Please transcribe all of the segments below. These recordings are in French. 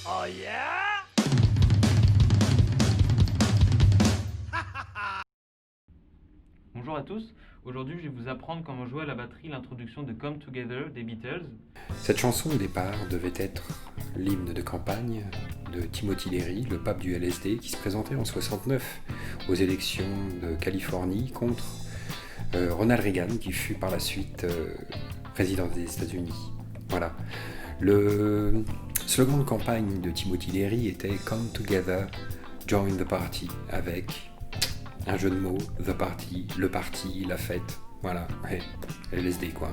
Oh yeah! Bonjour à tous, aujourd'hui je vais vous apprendre comment jouer à la batterie l'introduction de Come Together des Beatles. Cette chanson au départ devait être l'hymne de campagne de Timothy Leary, le pape du LSD, qui se présentait en 69 aux élections de Californie contre Ronald Reagan, qui fut par la suite président des États-Unis. Voilà. Le slogan de campagne de Timothy Leary était Come Together, Join the Party, avec un jeu de mots, the party, le party, la fête, voilà, ouais, LSD quoi.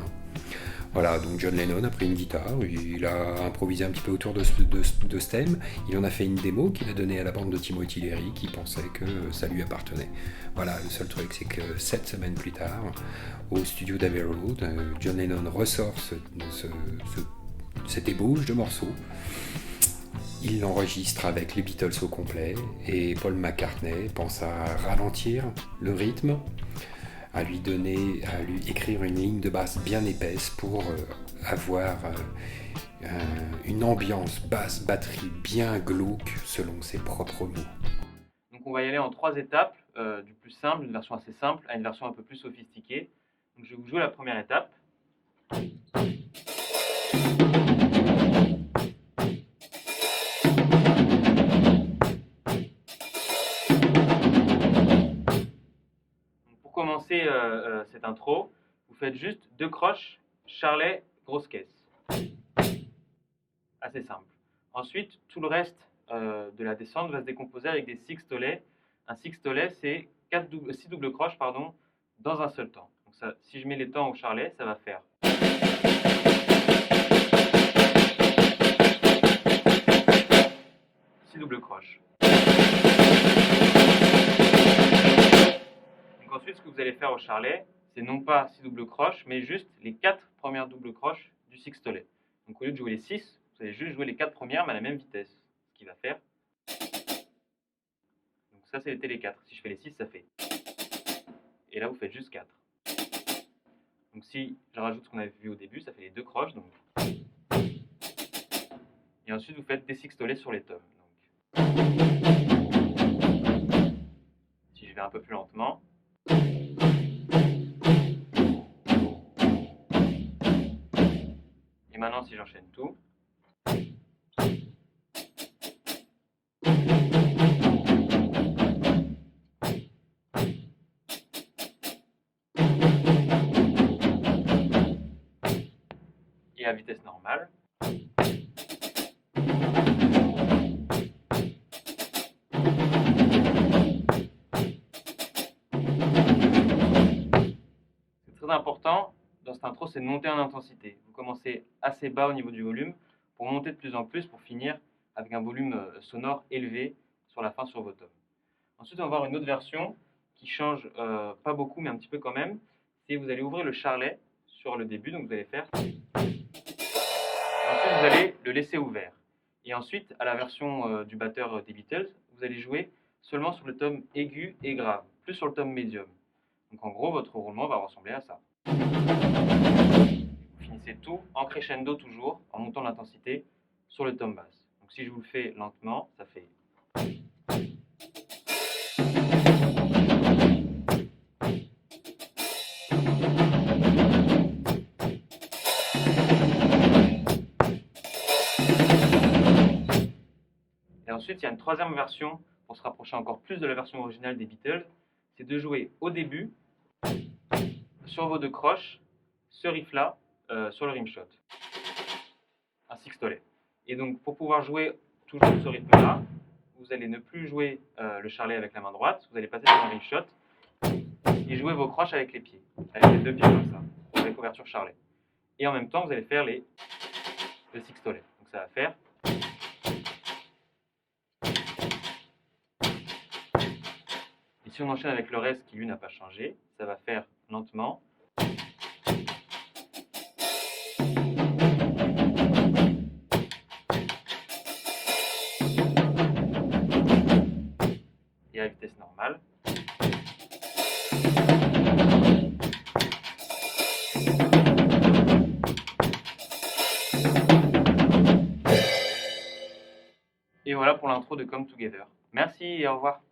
Voilà, donc John Lennon a pris une guitare, il a improvisé un petit peu autour de ce thème, il en a fait une démo qu'il a donnée à la bande de Timothy Leary qui pensait que ça lui appartenait. Voilà, le seul truc c'est que 7 semaines plus tard, au studio d'Abbey Road, John Lennon ressort cette ébauche de morceaux. Il l'enregistre avec les Beatles au complet et Paul McCartney pense à ralentir le rythme, à lui écrire une ligne de basse bien épaisse pour avoir une ambiance basse-batterie bien glauque selon ses propres mots. Donc on va y aller en 3 étapes, du plus simple, une version assez simple, à une version un peu plus sophistiquée. Donc je vais vous jouer la première étape. Pour commencer cette intro, vous faites juste 2 croches, charlet, grosse caisse. Assez simple. Ensuite, tout le reste de la descente va se décomposer avec des sixtolets. Un sixtolet, c'est 6 doubles croches dans un seul temps. Donc ça, si je mets les temps au charlet, ça va faire. Six doubles croches. Donc ensuite, ce que vous allez faire au charlet, c'est non pas 6 doubles croches, mais juste les 4 premières doubles croches du sixtolet. Donc au lieu de jouer les 6, vous allez juste jouer les 4 premières, mais à la même vitesse. Ce qui va faire. Donc ça, c'était les 4. Si je fais les 6, ça fait. Et là, vous faites juste 4. Donc si je rajoute ce qu'on avait vu au début, ça fait les 2 croches. Donc. Et ensuite, vous faites des sixtolets sur les tomes. Donc. Si je vais un peu plus lentement. Et maintenant, si j'enchaîne tout. Et à vitesse normale. C'est très important dans cette intro, c'est de monter en intensité. Vous commencez assez bas au niveau du volume pour monter de plus en plus pour finir avec un volume sonore élevé sur la fin sur vos tomes. Ensuite, on va voir une autre version qui change pas beaucoup, mais un petit peu quand même. C'est vous allez ouvrir le charlet sur le début, donc vous allez faire. Ensuite, vous allez le laisser ouvert. Et ensuite, à la version du batteur des Beatles, vous allez jouer seulement sur le tome aigu et grave, plus sur le tome médium. Donc en gros, votre roulement va ressembler à ça. Vous finissez tout en crescendo toujours, en montant l'intensité sur le tome basse. Donc si je vous le fais lentement, ça fait. Et ensuite, il y a une troisième version pour se rapprocher encore plus de la version originale des Beatles. C'est de jouer au début sur vos 2 croches ce riff-là sur le rimshot. Un sixtolet. Et donc, pour pouvoir jouer toujours ce rythme-là, vous allez ne plus jouer le charlet avec la main droite, vous allez passer sur un rimshot et jouer vos croches avec les pieds. Avec les 2 pieds comme ça, avec ouverture charlet. Et en même temps, vous allez faire le sixtolet. Donc ça va faire. Et si on enchaîne avec le reste qui lui n'a pas changé, ça va faire lentement. Et à vitesse normale. Et voilà pour l'intro de Come Together. Merci et au revoir.